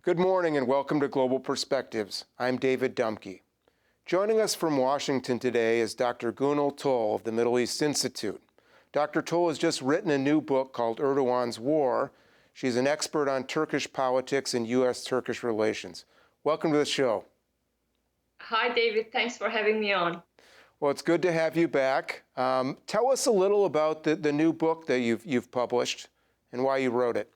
Good morning and welcome to Global Perspectives. I'm David Dumke. Joining us from Washington today is Dr. Gunal Tull of the Middle East Institute. Dr. Tull has just written a new book called Erdogan's War. She's an expert on Turkish politics and U.S.-Turkish relations. Welcome to the show. Hi, David. Thanks for having me on. Well, it's good to have you back. Tell us a little about the new book that you've published and why you wrote it.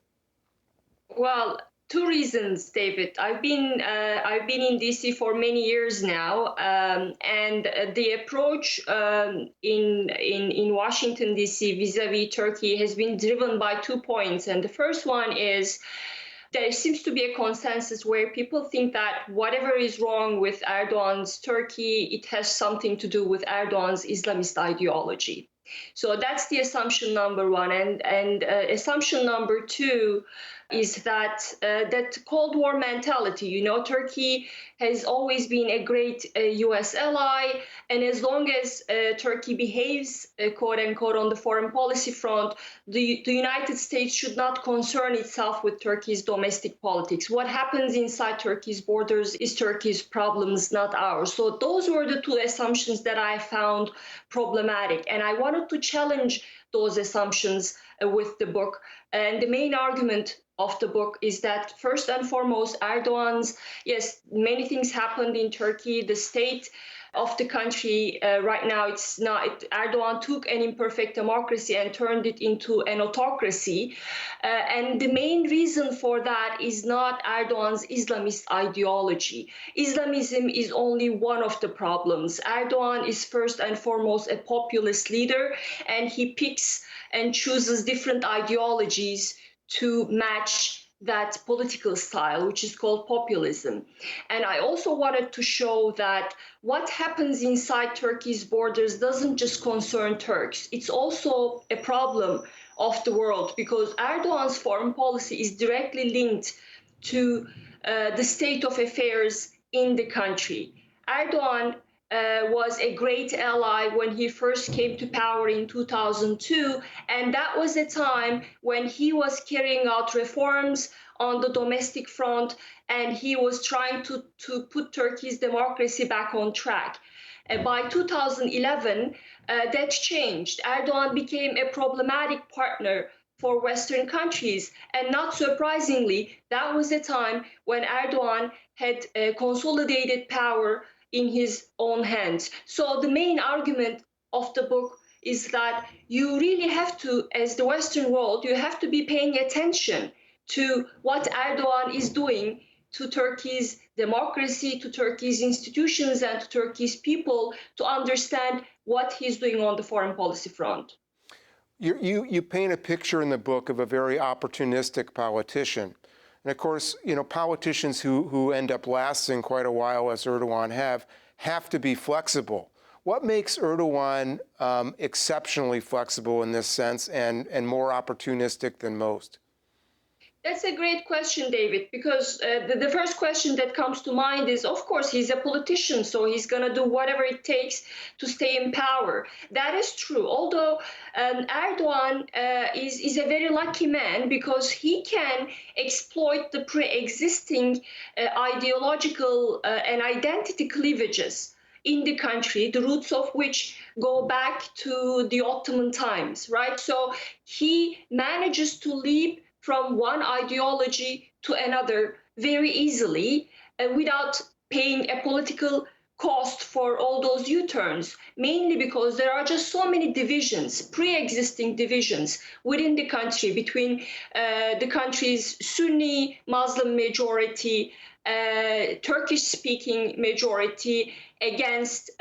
Well, two reasons, David. I've been in DC for many years now, and the approach in Washington DC vis-a-vis Turkey has been driven by 2 points. And the first one is there seems to be a consensus where people think that whatever is wrong with Erdogan's Turkey, it has something to do with Erdogan's Islamist ideology. So that's the assumption number one. And assumption number two is that that Cold War mentality. Turkey has always been a great U.S. ally, and as long as Turkey behaves, quote unquote, on the foreign policy front, the United States should not concern itself with Turkey's domestic politics. What happens inside Turkey's borders is Turkey's problems, not ours. So those were the two assumptions that I found problematic, and I wanted to challenge those assumptions with the book. And the main argument of the book is that, first and foremost, yes, many things happened in Turkey. The state of the country right now, Erdogan took an imperfect democracy and turned it into an autocracy. And the main reason for that is not Erdogan's Islamist ideology. Islamism is only one of the problems. Erdogan is first and foremost a populist leader, and he picks and chooses different ideologies to match that political style, which is called populism. And I also wanted to show that what happens inside Turkey's borders doesn't just concern Turks. It's also a problem of the world, because Erdogan's foreign policy is directly linked to the state of affairs in the country. Erdogan was a great ally when he first came to power in 2002, and that was a time when he was carrying out reforms on the domestic front, and he was trying to put Turkey's democracy back on track. By 2011, that changed. Erdogan became a problematic partner for Western countries, and not surprisingly, that was a time when Erdogan had consolidated power in his own hands. So the main argument of the book is that you really have to, as the Western world, you have to be paying attention to what Erdogan is doing to Turkey's democracy, to Turkey's institutions, and to Turkey's people, to understand what he's doing on the foreign policy front. You paint a picture in the book of a very opportunistic politician. And of course, politicians who end up lasting quite a while, as Erdogan have to be flexible. What makes Erdogan exceptionally flexible in this sense and more opportunistic than most? That's a great question, David, because the first question that comes to mind is, of course, he's a politician, so he's going to do whatever it takes to stay in power. That is true, although Erdogan is a very lucky man, because he can exploit the pre-existing ideological and identity cleavages in the country, the roots of which go back to the Ottoman times, right? So he manages to leap from one ideology to another very easily without paying a political cost for all those U-turns, mainly because there are just so many divisions, pre-existing divisions within the country between the country's Sunni Muslim majority, Turkish-speaking majority against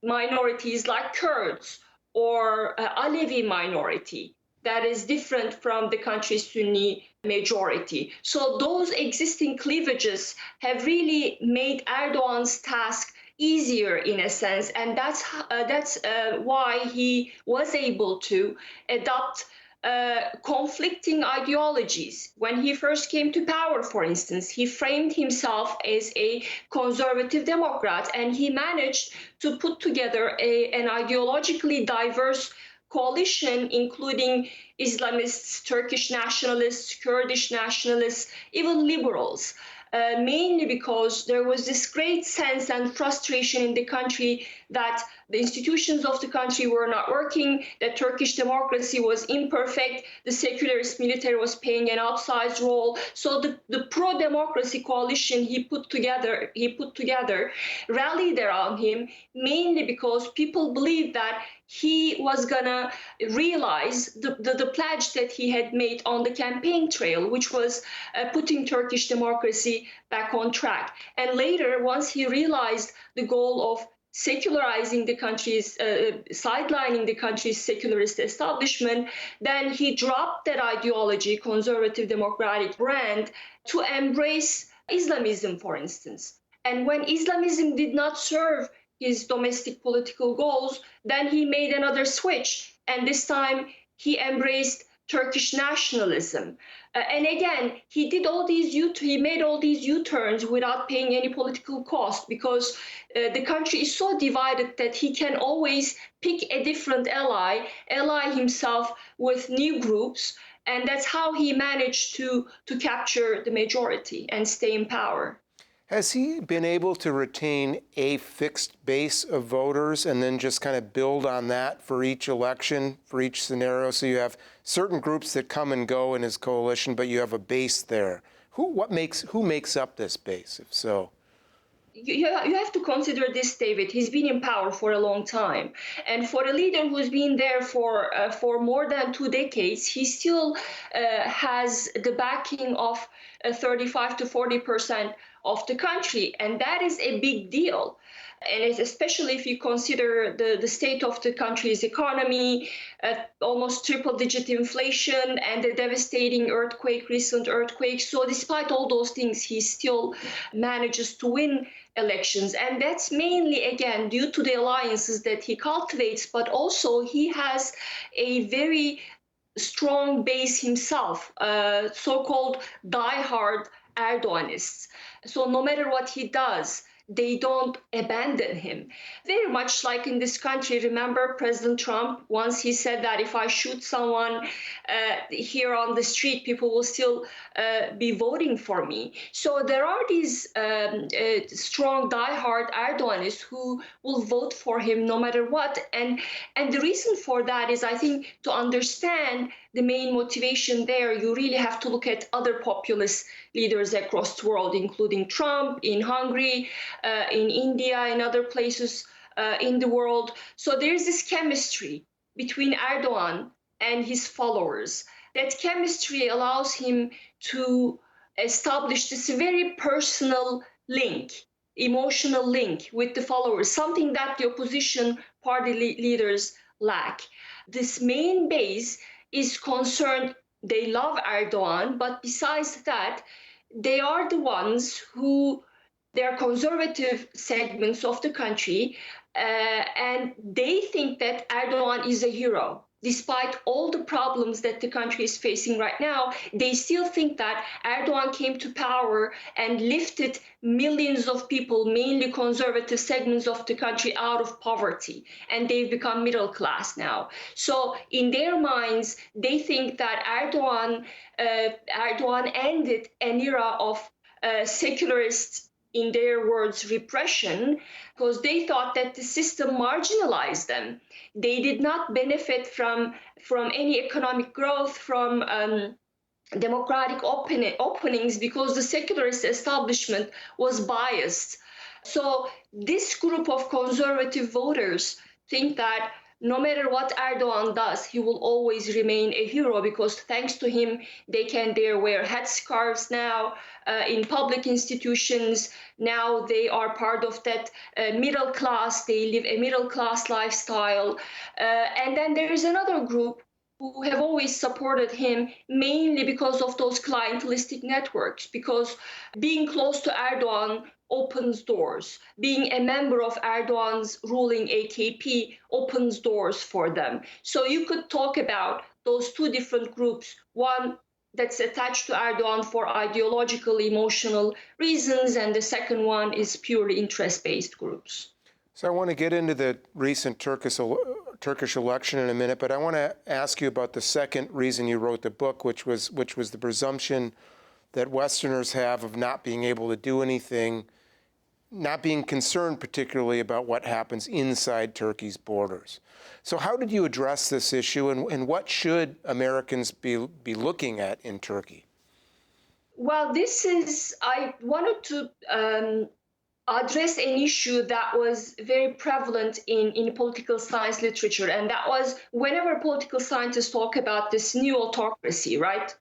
minorities like Kurds or Alevi minority. That is different from the country's Sunni majority. So those existing cleavages have really made Erdogan's task easier in a sense, and that's why he was able to adopt conflicting ideologies. When he first came to power, for instance, he framed himself as a conservative Democrat, and he managed to put together an ideologically diverse coalition, including Islamists, Turkish nationalists, Kurdish nationalists, even liberals. Mainly because there was this great sense and frustration in the country that the institutions of the country were not working, that Turkish democracy was imperfect, the secularist military was playing an outsized role. So the pro-democracy coalition he put together rallied around him, mainly because people believed that he was gonna realize the pledge that he had made on the campaign trail, which was putting Turkish democracy back on track. And later, once he realized the goal of secularizing the country's, sidelining the country's secularist establishment, then he dropped that ideology, conservative democratic brand, to embrace Islamism, for instance. And when Islamism did not serve his domestic political goals, then he made another switch. And this time he embraced Turkish nationalism. And again, he made all these U-turns without paying any political cost, because the country is so divided that he can always pick a different ally himself with new groups. And that's how he managed to capture the majority and stay in power. Has he been able to retain a fixed base of voters and then just kind of build on that for each election, for each scenario? So you have certain groups that come and go in his coalition, but you have a base there. Who makes up this base, if so? You have to consider this, David. He's been in power for a long time. And for a leader who's been there for more than 2 decades, he still has the backing of 35 to 40% of the country. And that is a big deal. And it's especially if you consider the state of the country's economy, almost triple-digit inflation, and the devastating recent earthquake. So despite all those things, he still manages to win elections. And that's mainly, again, due to the alliances that he cultivates, but also he has a very strong base himself, so-called diehard Erdoganists. So no matter what he does, they don't abandon him. Very much like in this country, remember President Trump, once he said that if I shoot someone here on the street, people will still be voting for me. So there are these strong, diehard Erdoganists who will vote for him no matter what. And the reason for that is, I think, to understand the main motivation there, you really have to look at other populist leaders across the world, including Trump in Hungary, in India, and other places in the world. So there's this chemistry between Erdogan and his followers. That chemistry allows him to establish this very personal link, emotional link with the followers, something that the opposition party leaders lack. This main base is concerned, they love Erdogan, but besides that, they are the ones who, they're conservative segments of the country, and they think that Erdogan is a hero. Despite all the problems that the country is facing right now, they still think that Erdogan came to power and lifted millions of people, mainly conservative segments of the country, out of poverty, and they've become middle class now. So in their minds, they think that Erdogan ended an era of secularist, in their words, repression, because they thought that the system marginalized them. They did not benefit from any economic growth, from democratic openings, because the secularist establishment was biased. So this group of conservative voters think that no matter what Erdogan does, he will always remain a hero, because thanks to him, they can dare wear headscarves now in public institutions. Now they are part of that middle class. They live a middle class lifestyle. And then there is another group who have always supported him, mainly because of those clientelistic networks, because being close to Erdogan opens doors. Being a member of Erdogan's ruling AKP opens doors for them. So you could talk about those two different groups, one that's attached to Erdogan for ideological, emotional reasons, and the second one is purely interest-based groups. So I want to get into the recent Turkish election in a minute, but I want to ask you about the second reason you wrote the book, which was the presumption that Westerners have of not being able to do anything, not being concerned particularly about what happens inside Turkey's borders. So how did you address this issue, and what should Americans be looking at in Turkey? Well, I wanted to address an issue that was very prevalent in political science literature, and that was whenever political scientists talk about this new autocracy, right?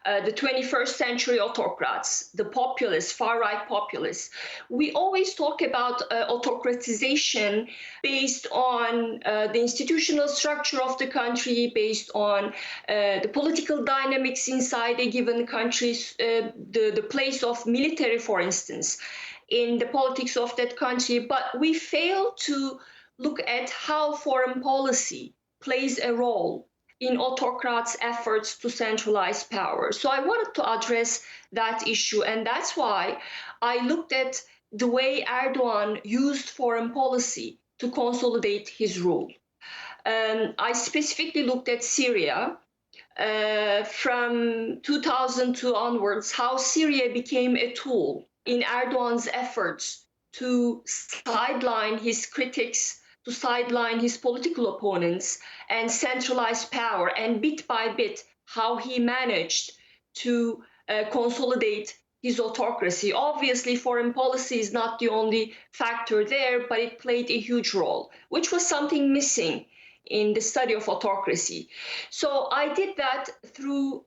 The 21st century autocrats, the populists, far-right populists. We always talk about autocratization based on the institutional structure of the country, based on the political dynamics inside a given country, the place of military, for instance, in the politics of that country. But we fail to look at how foreign policy plays a role in autocrats' efforts to centralize power. So I wanted to address that issue, and that's why I looked at the way Erdogan used foreign policy to consolidate his rule. I specifically looked at Syria from 2002 onwards, how Syria became a tool in Erdogan's efforts to sideline his critics, to sideline his political opponents and centralize power, and bit by bit, how he managed to consolidate his autocracy. Obviously, foreign policy is not the only factor there, but it played a huge role, which was something missing in the study of autocracy. So I did that through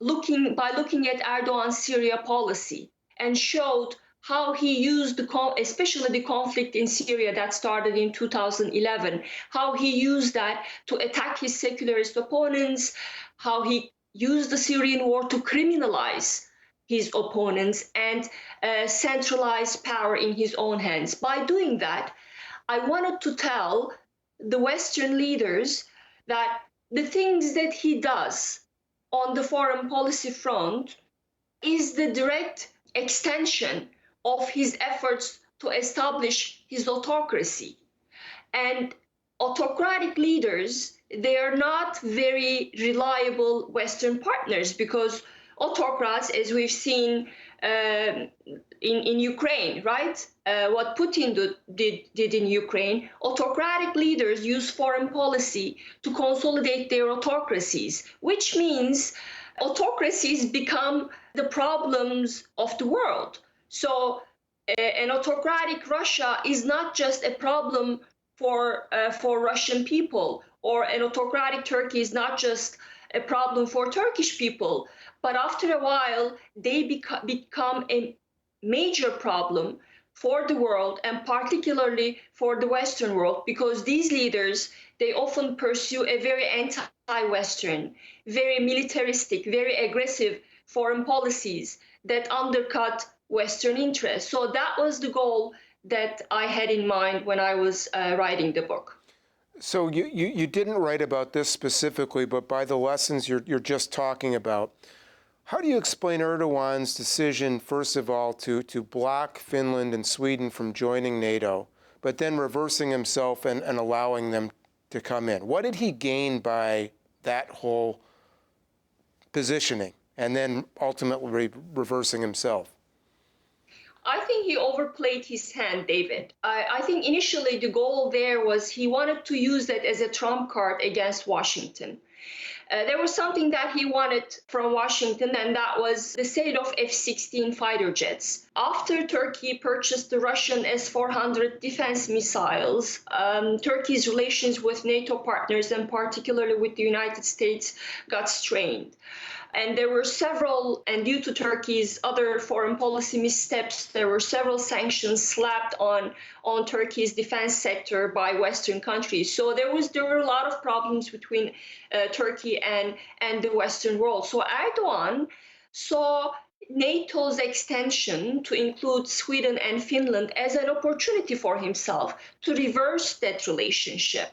looking at Erdogan's Syria policy, and showed how he used especially the conflict in Syria that started in 2011, how he used that to attack his secularist opponents, how he used the Syrian war to criminalize his opponents and centralize power in his own hands. By doing that, I wanted to tell the Western leaders that the things that he does on the foreign policy front is the direct extension of his efforts to establish his autocracy. And autocratic leaders, they are not very reliable Western partners, because autocrats, as we've seen in Ukraine, right? What Putin did in Ukraine, autocratic leaders use foreign policy to consolidate their autocracies, which means autocracies become the problems of the world. So an autocratic Russia is not just a problem for Russian people, or an autocratic Turkey is not just a problem for Turkish people, but after a while, they become a major problem for the world, and particularly for the Western world, because these leaders, they often pursue a very anti-Western, very militaristic, very aggressive foreign policies that undercut Western interests. So that was the goal that I had in mind when I was writing the book. So you didn't write about this specifically, but by the lessons you're just talking about, how do you explain Erdogan's decision, first of all, to block Finland and Sweden from joining NATO, but then reversing himself and allowing them to come in? What did he gain by that whole positioning, and then ultimately reversing himself? I think he overplayed his hand, David. I think initially the goal there was he wanted to use that as a trump card against Washington. There was something that he wanted from Washington, and that was the sale of F-16 fighter jets. After Turkey purchased the Russian S-400 defense missiles, Turkey's relations with NATO partners, and particularly with the United States, got strained. And there were several, and due to Turkey's other foreign policy missteps, there were several sanctions slapped on Turkey's defense sector by Western countries. So there were a lot of problems between Turkey and the Western world. So Erdogan saw NATO's extension to include Sweden and Finland as an opportunity for himself to reverse that relationship.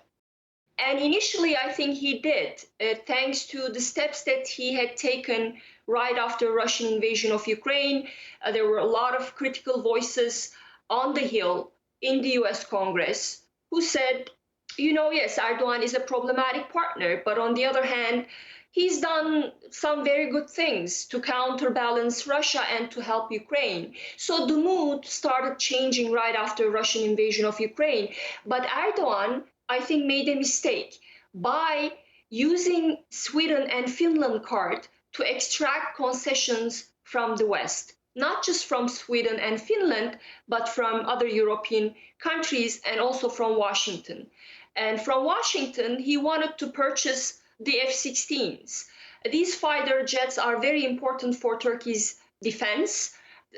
And initially, I think he did, thanks to the steps that he had taken right after Russian invasion of Ukraine. There were a lot of critical voices on the Hill in the US Congress who said, Yes, Erdogan is a problematic partner, but on the other hand, he's done some very good things to counterbalance Russia and to help Ukraine. So the mood started changing right after Russian invasion of Ukraine. But Erdogan, I think, made a mistake by using Sweden and Finland card to extract concessions from the West. Not just from Sweden and Finland, but from other European countries and also from Washington. And from Washington, he wanted to purchase the F 16s. These fighter jets are very important for Turkey's defense.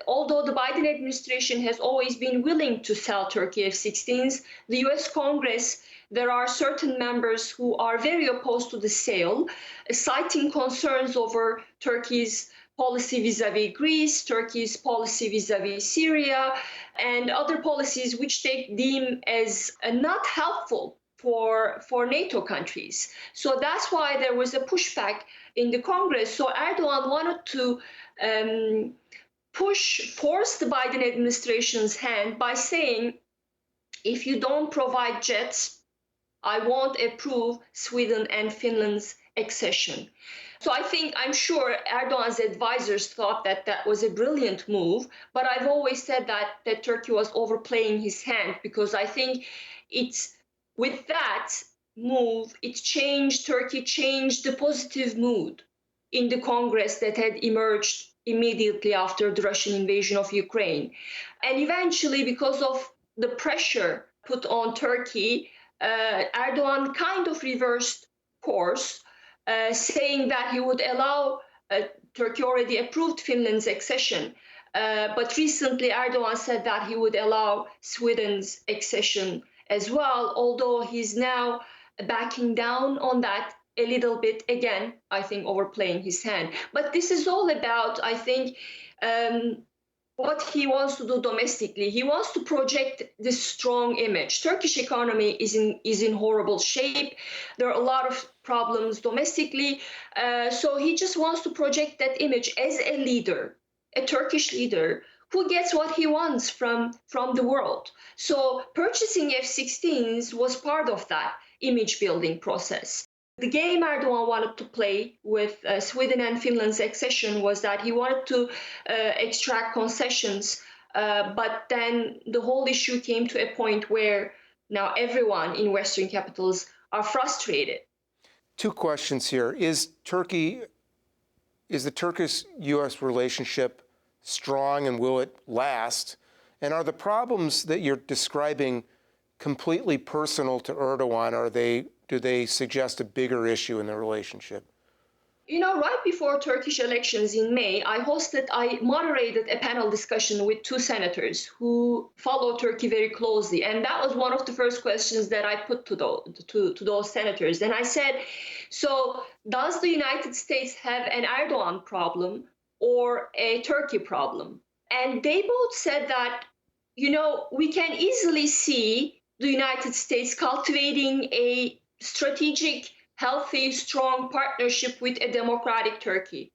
Although the Biden administration has always been willing to sell Turkey F 16s, the US Congress, there are certain members who are very opposed to the sale, citing concerns over Turkey's policy vis-a-vis Greece, Turkey's policy vis-a-vis Syria, and other policies which they deem as not helpful for NATO countries. So that's why there was a pushback in the Congress. So Erdogan wanted to force the Biden administration's hand by saying, if you don't provide jets, I won't approve Sweden and Finland's accession. So I'm sure Erdogan's advisors thought that that was a brilliant move, but I've always said that Turkey was overplaying his hand, because I think with that move, Turkey changed the positive mood in the Congress that had emerged immediately after the Russian invasion of Ukraine. And eventually, because of the pressure put on Turkey, Erdogan kind of reversed course, saying that he would allow Turkey already approved Finland's accession. But recently, Erdogan said that he would allow Sweden's accession as well, although he's now backing down on that a little bit, again, I think overplaying his hand. But this is all about, I think, what he wants to do domestically. He wants to project this strong image. Turkish economy is in horrible shape. There are a lot of problems domestically. So he just wants to project that image as a leader, a Turkish leader who gets what he wants from the world. So purchasing F-16s was part of that image building process. The game Erdogan wanted to play with Sweden and Finland's accession was that he wanted to extract concessions, but then the whole issue came to a point where now everyone in Western capitals are frustrated. Two questions here. Is the Turkish-U.S. relationship strong, and will it last? And are the problems that you're describing completely personal to Erdogan? Do they suggest a bigger issue in the relationship? Right before Turkish elections in May, I moderated a panel discussion with two senators who follow Turkey very closely. And that was one of the first questions that I put to those senators. And I said, so does the United States have an Erdogan problem or a Turkey problem? And they both said that, we can easily see the United States cultivating a strategic, healthy, strong partnership with a democratic Turkey.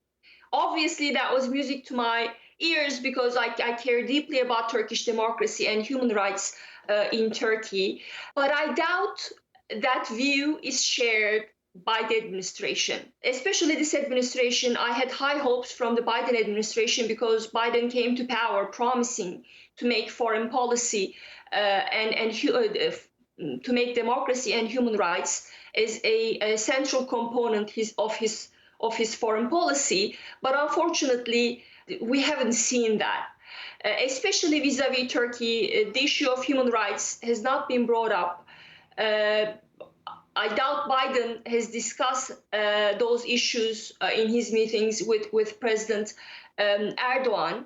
Obviously, that was music to my ears, because I care deeply about Turkish democracy and human rights in Turkey. But I doubt that view is shared by the administration, especially this administration. I had high hopes from the Biden administration, because Biden came to power promising to make foreign policy to make democracy and human rights as a central component of his foreign policy. But unfortunately, we haven't seen that. Especially vis-a-vis Turkey, the issue of human rights has not been brought up. I doubt Biden has discussed those issues in his meetings with President Erdogan.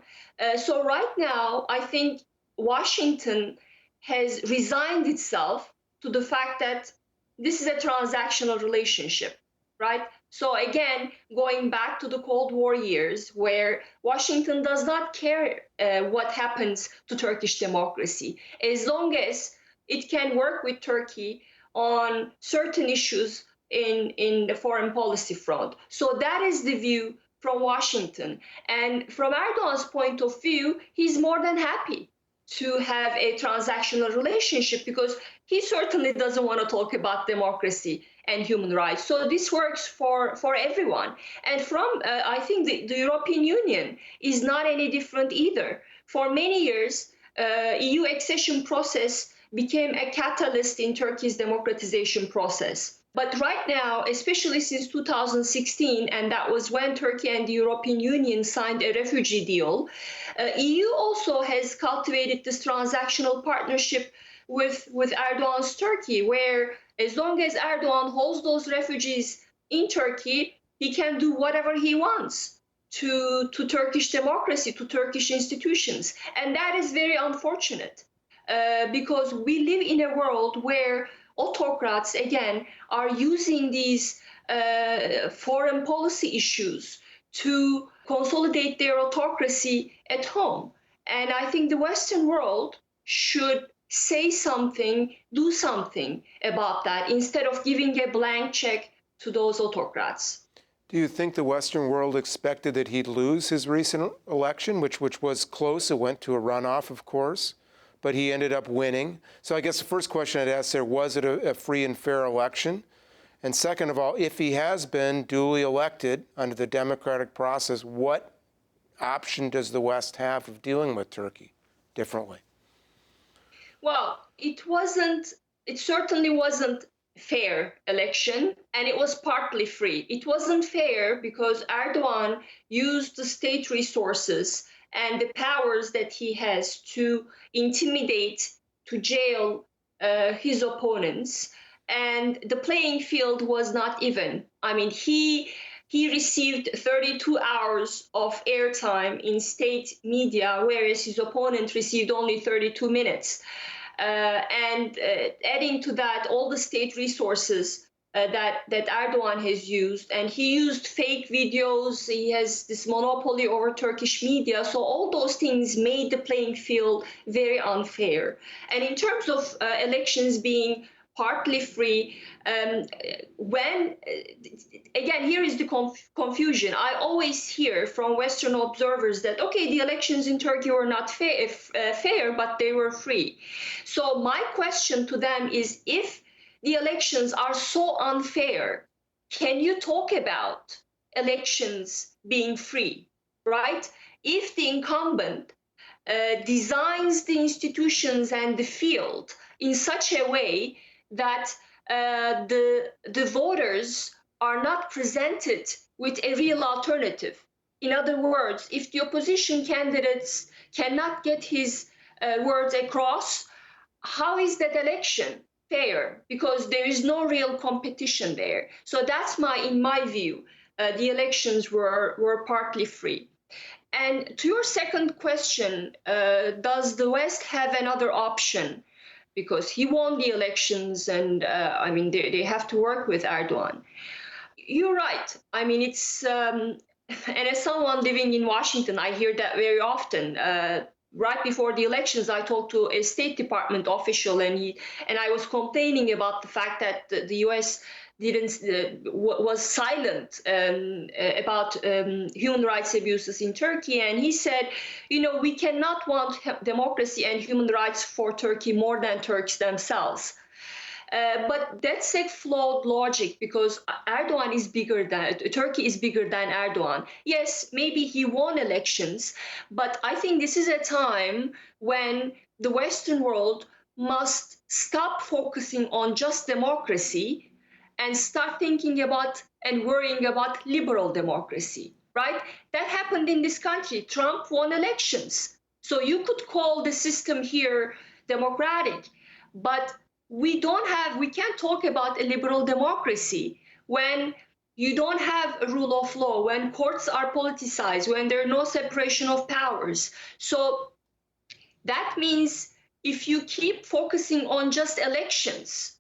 So right now, I think Washington has resigned itself to the fact that this is a transactional relationship, right? So again, going back to the Cold War years, where Washington does not care what happens to Turkish democracy, as long as it can work with Turkey on certain issues in the foreign policy front. So that is the view from Washington. And from Erdogan's point of view, he's more than happy to have a transactional relationship, because he certainly doesn't want to talk about democracy and human rights. So this works for everyone. And I think the European Union is not any different either. For many years, EU accession process became a catalyst in Turkey's democratization process. But right now, especially since 2016, and that was when Turkey and the European Union signed a refugee deal, EU also has cultivated this transactional partnership with Erdogan's Turkey, where as long as Erdogan holds those refugees in Turkey, he can do whatever he wants to Turkish democracy, to Turkish institutions. And that is very unfortunate because we live in a world where autocrats, again, are using these foreign policy issues to consolidate their autocracy at home. And I think the Western world should say something, do something about that, instead of giving a blank check to those autocrats. Do you think the Western world expected that he'd lose his recent election, which was close? It went to a runoff, of course, but he ended up winning. So I guess the first question I'd ask there, was it a free and fair election? And second of all, if he has been duly elected under the democratic process, what option does the West have of dealing with Turkey differently? Well, it certainly wasn't fair election, and it was partly free. It wasn't fair because Erdogan used the state resources and the powers that he has to intimidate, to jail his opponents, and the playing field was not even. I mean, he received 32 hours of airtime in state media, whereas his opponent received only 32 minutes. And adding to that, all the state resources that Erdogan has used, and he used fake videos, he has this monopoly over Turkish media, so all those things made the playing field very unfair. And in terms of elections being partly free, again, here is the confusion. I always hear from Western observers that, okay, the elections in Turkey were not fair, but they were free. So my question to them is, if the elections are so unfair, can you talk about elections being free, right? If the incumbent designs the institutions and the field in such a way that the voters are not presented with a real alternative. In other words, if the opposition candidates cannot get his words across, how is that election fair? Because there is no real competition there. So that's in my view, the elections were partly free. And to your second question, does the West have another option? Because he won the elections, and I mean, they have to work with Erdogan. You're right. I mean, it's and as someone living in Washington, I hear that very often. Right before the elections, I talked to a State Department official, and I was complaining about the fact that the U.S. was silent about human rights abuses in Turkey. And he said, we cannot want democracy and human rights for Turkey more than Turks themselves. But that's a flawed logic, because Turkey is bigger than Erdogan. Yes, maybe he won elections, but I think this is a time when the Western world must stop focusing on just democracy and start thinking about and worrying about liberal democracy, right? That happened in this country. Trump won elections. So you could call the system here democratic, but we can't talk about a liberal democracy when you don't have a rule of law, when courts are politicized, when there's no separation of powers. So that means if you keep focusing on just elections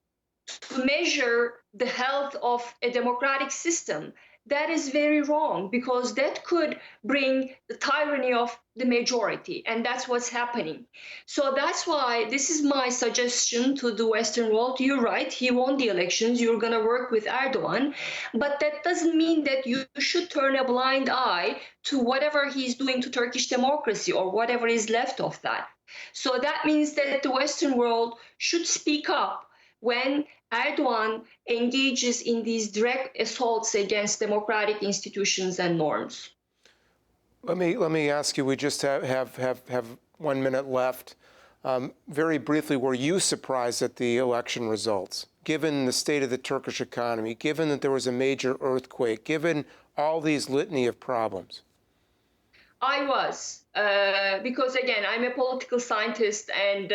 to measure the health of a democratic system, that is very wrong, because that could bring the tyranny of the majority, and that's what's happening. So that's why this is my suggestion to the Western world. You're right, he won the elections, you're going to work with Erdogan, but that doesn't mean that you should turn a blind eye to whatever he's doing to Turkish democracy or whatever is left of that. So that means that the Western world should speak up when Erdogan engages in these direct assaults against democratic institutions and norms. Let me ask you, we just have 1 minute left. Very briefly, were you surprised at the election results, given the state of the Turkish economy, given that there was a major earthquake, given all these litany of problems? I was, because again, I'm a political scientist, and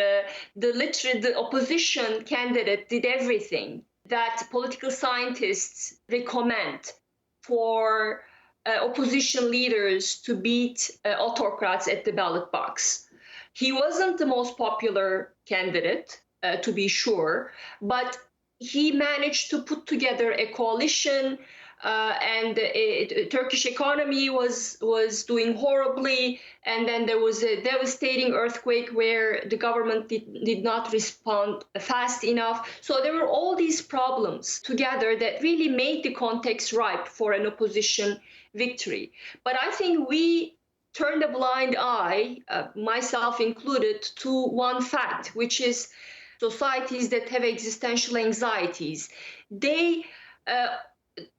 the opposition candidate did everything that political scientists recommend for opposition leaders to beat autocrats at the ballot box. He wasn't the most popular candidate, to be sure, but he managed to put together a coalition. And the Turkish economy was doing horribly, and then there was a devastating earthquake where the government did not respond fast enough. So there were all these problems together that really made the context ripe for an opposition victory. But I think we turned a blind eye, myself included, to one fact, which is societies that have existential anxieties.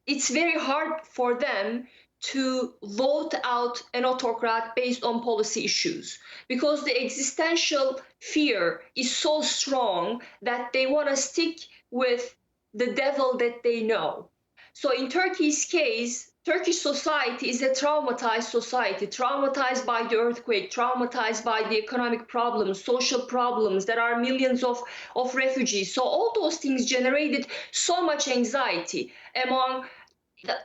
It's very hard for them to vote out an autocrat based on policy issues, because the existential fear is so strong that they want to stick with the devil that they know. So in Turkey's case, Turkish society is a traumatized society, traumatized by the earthquake, traumatized by the economic problems, social problems. There are millions of refugees. So all those things generated so much anxiety among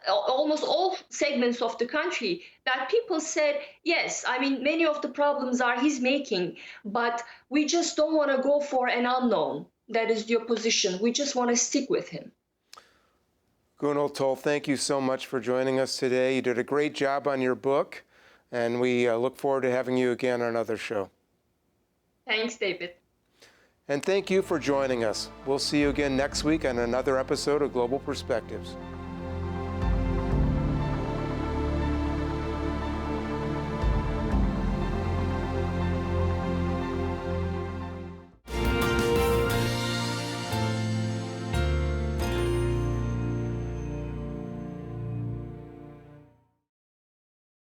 almost all segments of the country that people said, yes, I mean, many of the problems are he's making, but we just don't want to go for an unknown. That is the opposition. We just want to stick with him. Gönül Tull, thank you so much for joining us today. You did a great job on your book, and we look forward to having you again on another show. Thanks, David. And thank you for joining us. We'll see you again next week on another episode of Global Perspectives.